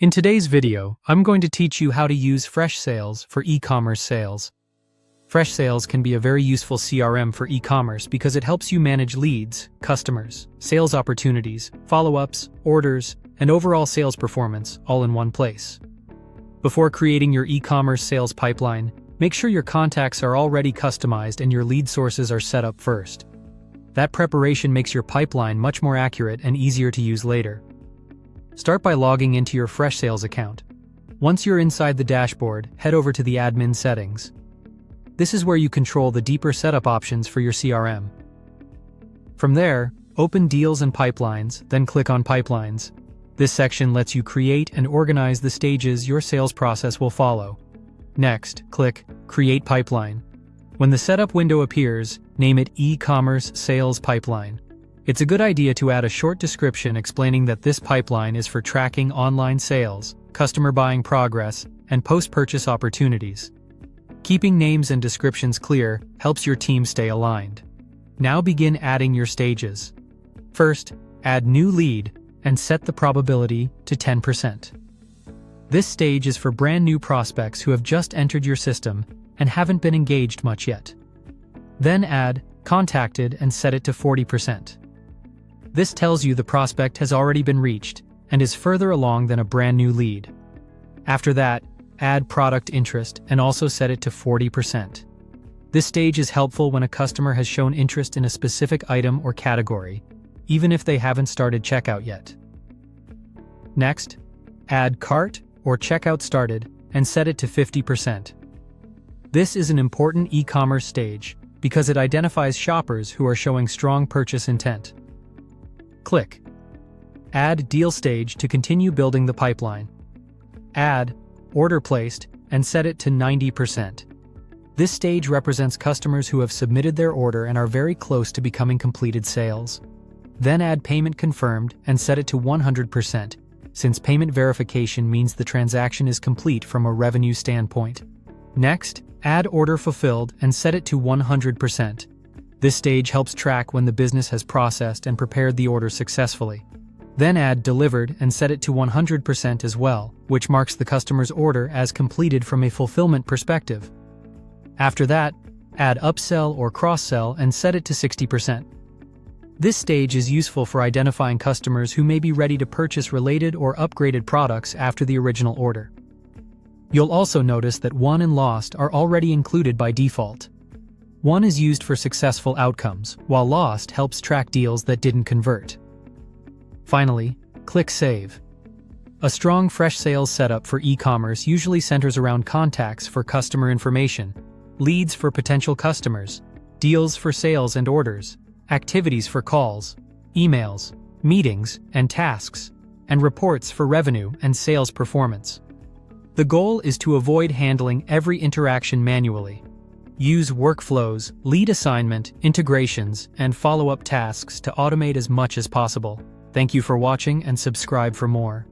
In today's video, I'm going to teach you how to use Freshsales for e-commerce sales. Freshsales can be a very useful CRM for e-commerce because it helps you manage leads, customers, sales opportunities, follow-ups, orders, and overall sales performance all in one place. Before creating your e-commerce sales pipeline, make sure your contacts are already customized and your lead sources are set up first. That preparation makes your pipeline much more accurate and easier to use later. Start by logging into your Freshsales account. Once you're inside the dashboard, head over to the admin settings. This is where you control the deeper setup options for your CRM. From there, open Deals and Pipelines, then click on Pipelines. This section lets you create and organize the stages your sales process will follow. Next, click Create Pipeline. When the setup window appears, name it E-commerce Sales Pipeline. It's a good idea to add a short description explaining that this pipeline is for tracking online sales, customer buying progress, and post-purchase opportunities. Keeping names and descriptions clear helps your team stay aligned. Now begin adding your stages. First, add new lead and set the probability to 10%. This stage is for brand new prospects who have just entered your system and haven't been engaged much yet. Then add contacted and set it to 40%. This tells you the prospect has already been reached and is further along than a brand new lead. After that, add product interest and also set it to 40%. This stage is helpful when a customer has shown interest in a specific item or category, even if they haven't started checkout yet. Next, add cart or checkout started and set it to 50%. This is an important e-commerce stage because it identifies shoppers who are showing strong purchase intent. Click Add Deal Stage to continue building the pipeline. Add Order Placed and set it to 90%. This stage represents customers who have submitted their order and are very close to becoming completed sales. Then add Payment Confirmed and set it to 100%, since payment verification means the transaction is complete from a revenue standpoint. Next, add Order Fulfilled and set it to 100%. This stage helps track when the business has processed and prepared the order successfully. Then add Delivered and set it to 100% as well, which marks the customer's order as completed from a fulfillment perspective. After that, add Upsell or Cross-Sell and set it to 60%. This stage is useful for identifying customers who may be ready to purchase related or upgraded products after the original order. You'll also notice that Won and Lost are already included by default. Won is used for successful outcomes, while Lost helps track deals that didn't convert. Finally, click Save. A strong Freshsales setup for e-commerce usually centers around contacts for customer information, leads for potential customers, deals for sales and orders, activities for calls, emails, meetings, and tasks, and reports for revenue and sales performance. The goal is to avoid handling every interaction manually. Use workflows, lead assignment, integrations, and follow-up tasks to automate as much as possible. Thank you for watching and subscribe for more.